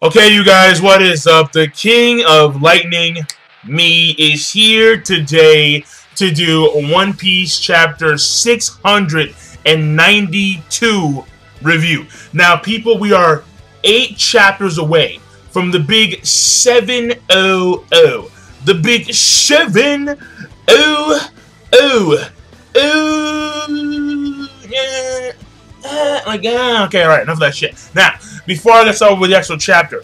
Okay, you guys, what is up? The King of Lightning, me, is here today to do One Piece Chapter 692 review. Now, people, we are 8 chapters away from the big 700. The big 700. Okay, alright, enough of that shit. Now, before I get started with the actual chapter,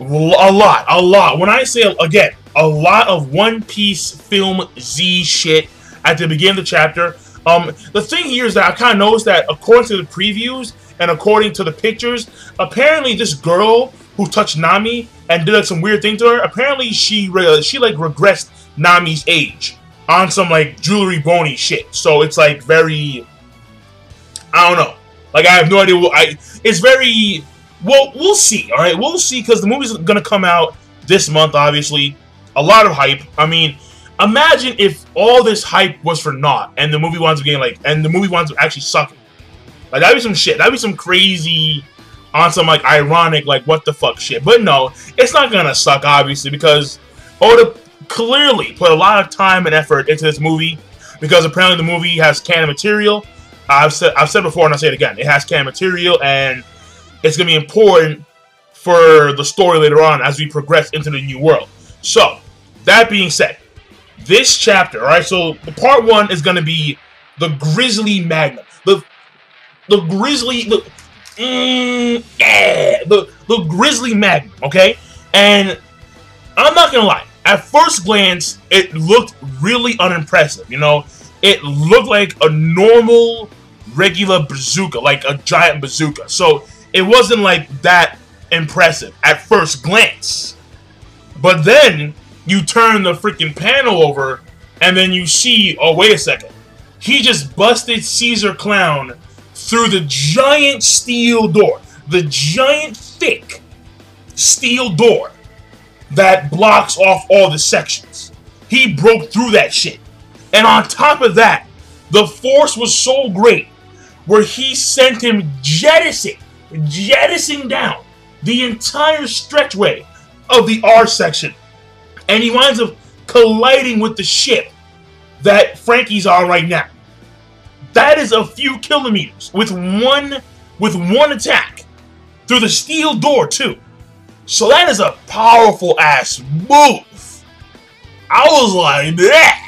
a lot. When I say, again, a lot of One Piece Film Z shit at the beginning of the chapter. The thing here is that I kind of noticed that according to the previews and according to the pictures, apparently this girl who touched Nami and did like some weird thing to her, apparently she like regressed Nami's age on some like jewelry bony shit. So it's like very, I don't know. Like, I have no idea. It's very, well, we'll see, all right? We'll see, because the movie's going to come out this month, obviously. A lot of hype. I mean, imagine if all this hype was for naught, and the movie winds up getting, like, and the movie winds up actually sucking. Like, that'd be some shit. That'd be some crazy, on some, like, ironic, like, what the fuck shit. But no, it's not going to suck, obviously, because Oda clearly put a lot of time and effort into this movie, because apparently the movie has canon material. I've said before, and I'll say it again. It has canon material, and it's going to be important for the story later on as we progress into the new world. So, that being said, this chapter, alright, so the part 1 is going to be the Grizzly Magnum. The Grizzly Magnum, okay? And I'm not going to lie. At first glance, it looked really unimpressive, you know? It looked like a normal, regular bazooka, like a giant bazooka. So, it wasn't like that impressive at first glance. But then, you turn the freaking panel over, and then you see, oh, wait a second. He just busted Caesar Clown through the giant steel door. The giant, thick steel door that blocks off all the sections. He broke through that shit. And on top of that, the force was so great where he sent him jettisoning down the entire stretchway of the R section. And he winds up colliding with the ship that Franky's on right now. That is a few kilometers with one attack through the steel door too. So that is a powerful ass move. I was like, yeah.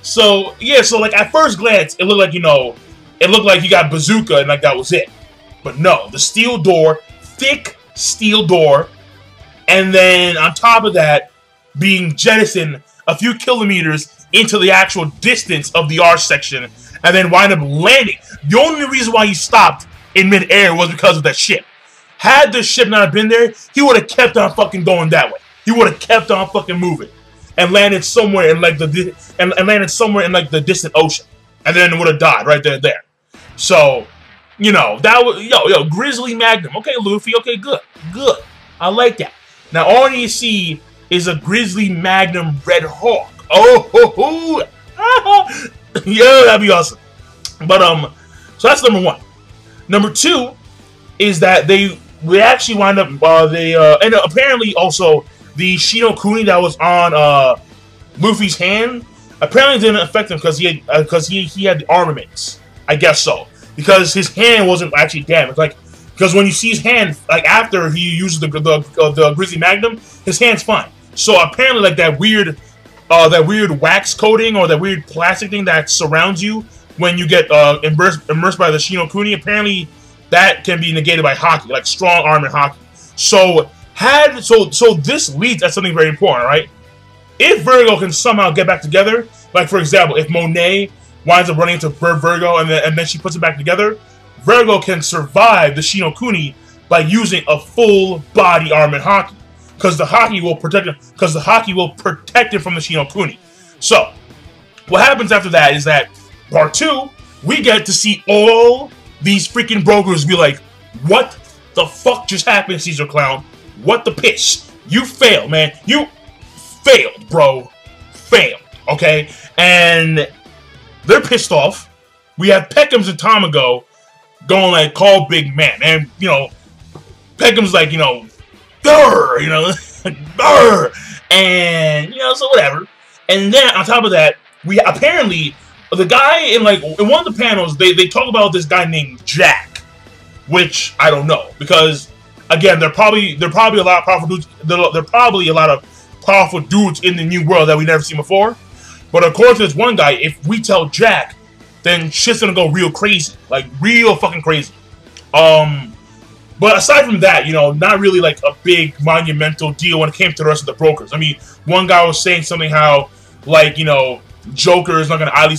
So yeah, so like at first glance, it looked like, you know, it looked like he got bazooka and like that was it. But no, the steel door, thick steel door, and then on top of that, being jettisoned a few kilometers into the actual distance of the R section, and then wind up landing. The only reason why he stopped in midair was because of that ship. Had the ship not been there, he would have kept on fucking going that way. He would have kept on fucking moving and landed somewhere in like the distant ocean, and then would have died right there. So, you know, that was yo Grizzly Magnum. Okay, Luffy. Okay, good. I like that. Now all I need to see is a Grizzly Magnum Red Hawk. Oh, yo, that'd be awesome. But so that's number 1. Number 2 is that we actually wind up and apparently also the Shinokuni that was on Luffy's hand apparently didn't affect him because he had the armaments. I guess so, because his hand wasn't actually damaged. Like, because when you see his hand, like after he uses the Grizzly Magnum, his hand's fine. So apparently, like that weird wax coating or that weird plastic thing that surrounds you when you get immersed by the Shinokuni, apparently that can be negated by Haki, like strong arm and Haki. So this leads at something very important, right? If Virgo can somehow get back together, like for example, if Monet winds up running into Virgo and then she puts it back together, Virgo can survive the Shinokuni by using a full body arm and Haki, because the Haki will protect him. Because the Haki will protect him from the Shinokuni. So what happens after that is that part 2, we get to see all these freaking brokers be like, "What the fuck just happened, Caesar Clown? What the piss? You failed, man. You failed, bro. Failed." Okay? And they're pissed off. We have Peckham's and Tamago going like call big man, and you know, Peckham's like, you know, grr, you know, grr, and you know, so whatever. And then on top of that, we apparently the guy in like in one of the panels they talk about this guy named Jack, which I don't know, because again they're probably a lot of powerful dudes. They're probably a lot of powerful dudes in the new world that we never seen before. But according to this one guy, if we tell Jack, then shit's gonna go real crazy, like real fucking crazy. But aside from that, you know, not really like a big monumental deal when it came to the rest of the brokers. I mean, one guy was saying something how, like, you know, Joker is not gonna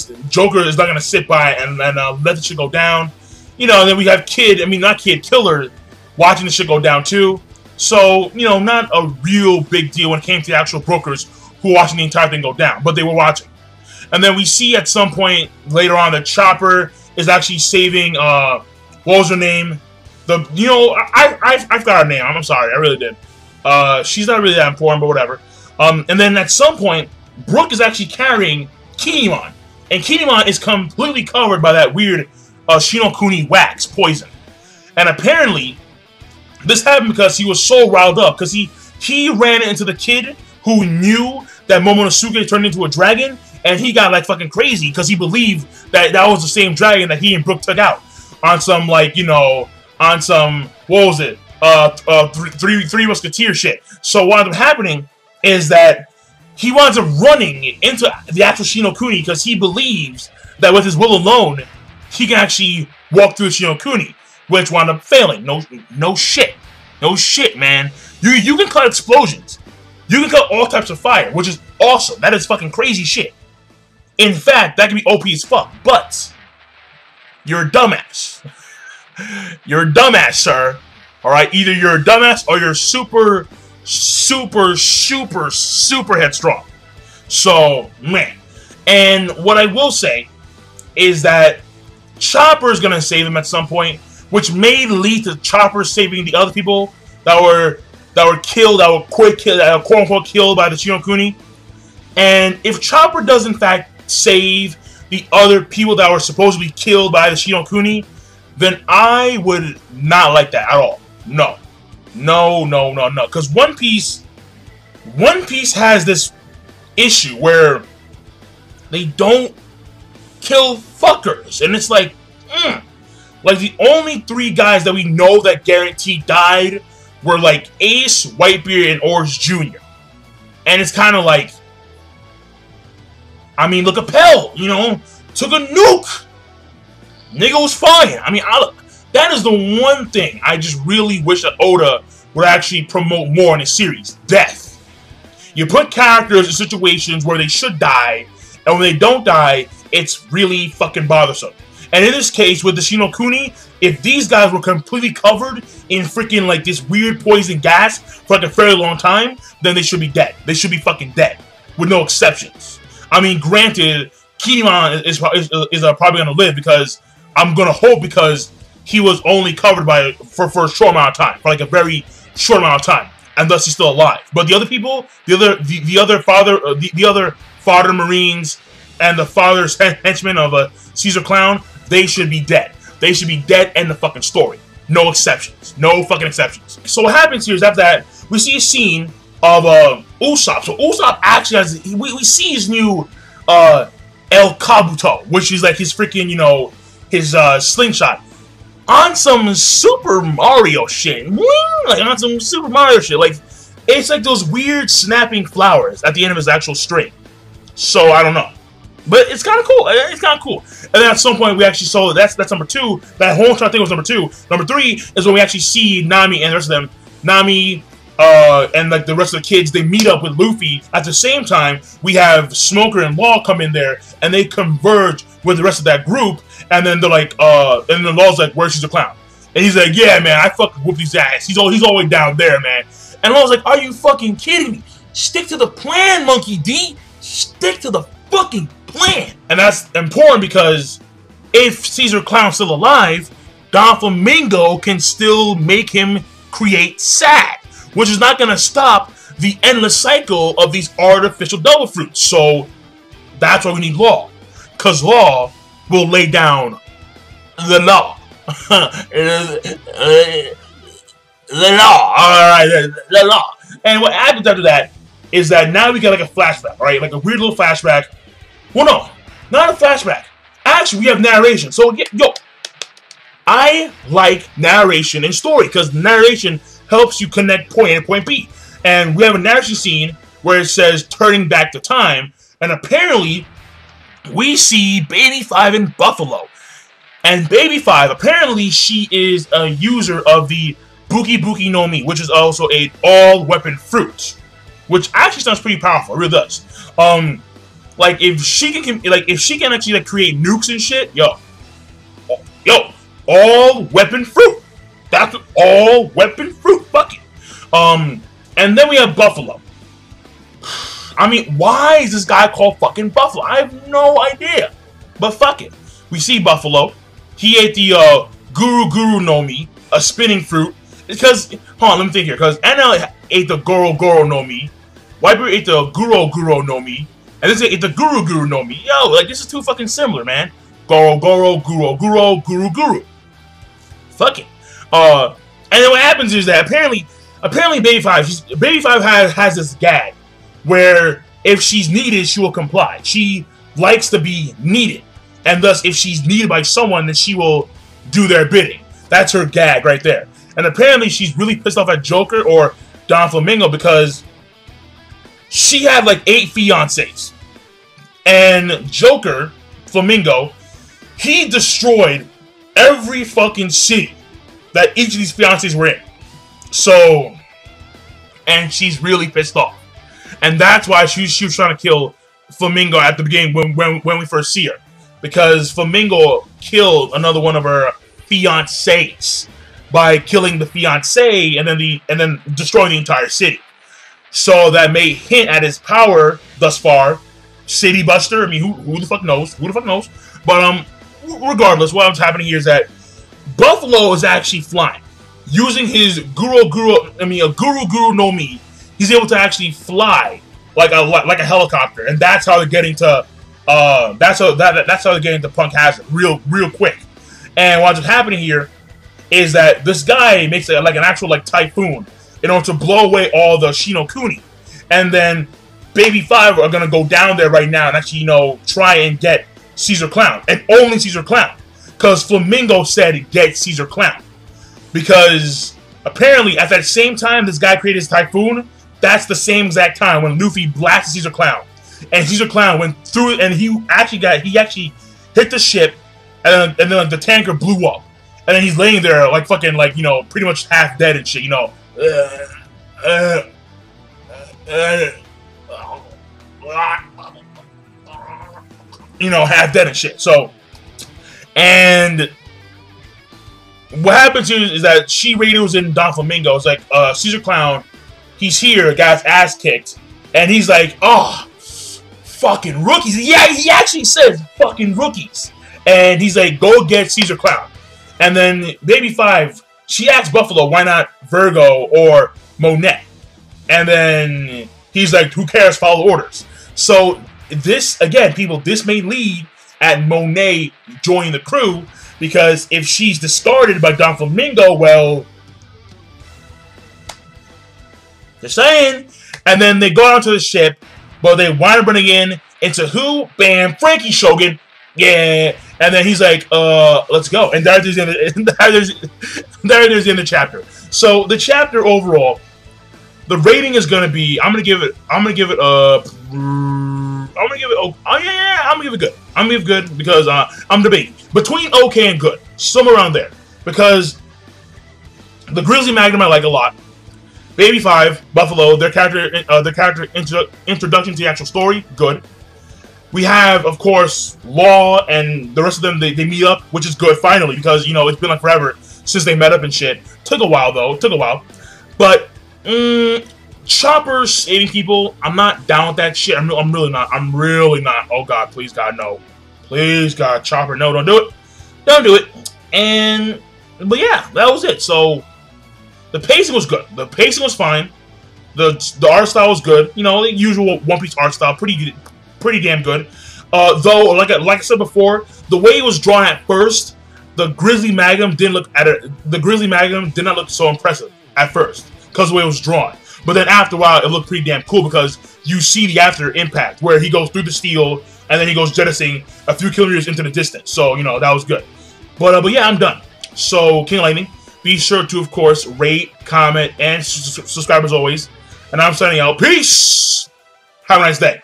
sit by and let the shit go down. You know, and then we have Killer watching the shit go down too. So, you know, not a real big deal when it came to the actual brokers who were watching the entire thing go down, but they were watching. And then we see at some point later on that Chopper is actually saving, what was her name? You know, I've got her name. I'm sorry, I really did. She's not really that important, but whatever. And then at some point, Brooke is actually carrying Kinemon, and Kinemon is completely covered by that weird Shinokuni wax poison. And apparently, this happened because he was so riled up because he ran into the kid who knew that Momonosuke turned into a dragon, and he got like fucking crazy because he believed that that was the same dragon that he and Brooke took out on some, like, you know, on some, what was it, Three Musketeer shit. So what ended up happening is that he winds up running into the actual Shinokuni because he believes that with his will alone, he can actually walk through the Shinokuni, which wound up failing. No shit, man. You can cut explosions, you can cut all types of fire, which is awesome. That is fucking crazy shit. In fact, that can be OP as fuck. But you're a dumbass. You're a dumbass, sir. Alright? Either you're a dumbass or you're super headstrong. So, man. And what I will say is that Chopper is gonna save him at some point, which may lead to Chopper saving the other people that were killed, that were quote unquote killed by the Shinokuni. And if Chopper does in fact save the other people that were supposedly killed by the Shinokuni, then I would not like that at all. No. Because One Piece has this issue where they don't kill fuckers. And it's like, like the only 3 guys that we know that guaranteed died were like Ace, Whitebeard, and Orange Jr. And it's kind of like, I mean, look at Pell, you know, took a nuke. Nigga was fine. I mean, that is the one thing I just really wish that Oda would actually promote more in the series. Death. You put characters in situations where they should die, and when they don't die, it's really fucking bothersome. And in this case, with the Shinokuni, if these guys were completely covered in freaking like this weird poison gas for like a fairly long time, then they should be dead. They should be fucking dead, with no exceptions. I mean, granted, Kinemon is probably gonna live because I'm gonna hope because he was only covered by for a short amount of time, for like a very short amount of time, and thus he's still alive. But the other people, the other father Marines and the father's henchmen of Caesar Clown, they should be dead. They should be dead. End the fucking story. No exceptions. No fucking exceptions. So what happens here is after that we see a scene of Usopp. So Usopp actually has we see his new El Kabuto, which is like his freaking, you know, his slingshot, on some Super Mario shit. Like on some Super Mario shit. Like it's like those weird snapping flowers at the end of his actual string. So I don't know, but it's kind of cool. It's kind of cool. And then at some point we actually saw that's number 2. That whole entire thing was number 2. Number 3 is when we actually see Nami and the rest of them. Nami and like the rest of the kids, they meet up with Luffy. At the same time, we have Smoker and Law come in there, and they converge with the rest of that group. And then they're like, and then Law's like, "Where's the clown?" And he's like, "Yeah, man, I fucking whooped his ass. He's all the way down there, man." And Law's like, "Are you fucking kidding me? Stick to the plan, Monkey D. Stick to the fucking plan." And that's important because if Caesar Clown's still alive, Don Flamingo can still make him create sad, which is not going to stop the endless cycle of these artificial double fruits. So that's why we need Law, because Law will lay down the law. The law. Alright, the law. And what happens after that is that now we get like a flashback, right? Like a weird little flashback. Well, no, not a flashback. Actually, we have narration. So, yo, I like narration in story because narration helps you connect point A and point B. And we have a narration scene where it says turning back the time. And apparently, we see Baby 5 in Buffalo. And Baby 5, apparently, she is a user of the Buki Buki no Mi, which is also a all-weapon fruit. Which actually sounds pretty powerful. It really does. Like, if she can actually, like, create nukes and shit, yo, all-weapon fruit. That's all-weapon fruit. Fuck it. And then we have Buffalo. I mean, why is this guy called fucking Buffalo? I have no idea. But fuck it. We see Buffalo. He ate the Guru no Mi, a spinning fruit. Because, hold on, let me think here. Because NL ate the Goro no Mi. Wiper ate the Guro no Mi. And this ate the Guru no Mi. Yo, like, this is too fucking similar, man. Guro, Guru. Fuck it. And then what happens is that apparently Baby 5 has this gag where if she's needed, she will comply. She likes to be needed. And thus, if she's needed by someone, then she will do their bidding. That's her gag right there. And apparently, she's really pissed off at Joker or Don Flamingo because she had like 8 fiancés. And Joker, Flamingo, he destroyed every fucking city that each of these fiancés were in. So, and she's really pissed off. And that's why she was trying to kill Flamingo at the beginning when we first see her. Because Flamingo killed another one of her fiancés by killing the fiancé and then destroying the entire city. So that may hint at his power thus far. City Buster. I mean, who the fuck knows? Who the fuck knows? But regardless, what's happening here is that Buffalo is actually flying using his Guru no Mi. He's able to actually fly like a helicopter, and that's how they're getting to that's how they're getting to Punk Hazard real quick. And what's happening here is that this guy makes like an actual like typhoon in order to blow away all the Shinokuni, and then Baby 5 are gonna go down there right now and actually try and get Caesar Clown, and only Caesar Clown, because Flamingo said get Caesar Clown, because apparently at that same time this guy created his typhoon. That's the same exact time when Luffy blasted Caesar Clown, and Caesar Clown went through it, and he actually hit the ship, and then like, the tanker blew up, and then he's laying there like fucking like pretty much half dead and shit, half dead and shit. So, and what happens is that she radios in Don Flamingo. It's like Caesar Clown. He's here, got his ass kicked, and he's like, oh, fucking rookies. Yeah, he actually says fucking rookies. And he's like, go get Caesar Clown. And then Baby 5, she asks Buffalo, why not Virgo or Monet? And then he's like, who cares, follow orders. So this, again, people, this may lead at Monet joining the crew, because if she's discarded by Don Flamingo, well, just saying. And then they go onto the ship, but they wind up running into who? Bam, Franky Shogun. Yeah. And then he's like, let's go. And there's the end of the chapter. So the chapter overall, the rating is gonna be, I'm gonna give it good. I'm gonna give it good because I'm debating between okay and good, somewhere around there. Because the Grizzly Magnum I like a lot. Baby 5, Buffalo, their character introduction to the actual story, good. We have, of course, Law and the rest of them. They meet up, which is good finally, because it's been like forever since they met up and shit. Took a while though. But Chopper saving people, I'm not down with that shit. I'm really not. Oh God, please God, no. Please God, Chopper, no, don't do it. But yeah, that was it. So the pacing was good. The pacing was fine. The art style was good. The usual One Piece art style, pretty damn good. Though, like I said before, the way it was drawn at first, the Grizzly Magnum didn't look at it. The Grizzly Magnum did not look so impressive at first because of the way it was drawn. But then after a while, it looked pretty damn cool because you see the after impact where he goes through the steel and then he goes jettisoning a few kilometers into the distance. So you know that was good. But yeah, I'm done. So King Lightning, be sure to of course rate, comment, and subscribe as always. And I'm signing out. Peace. Have a nice day.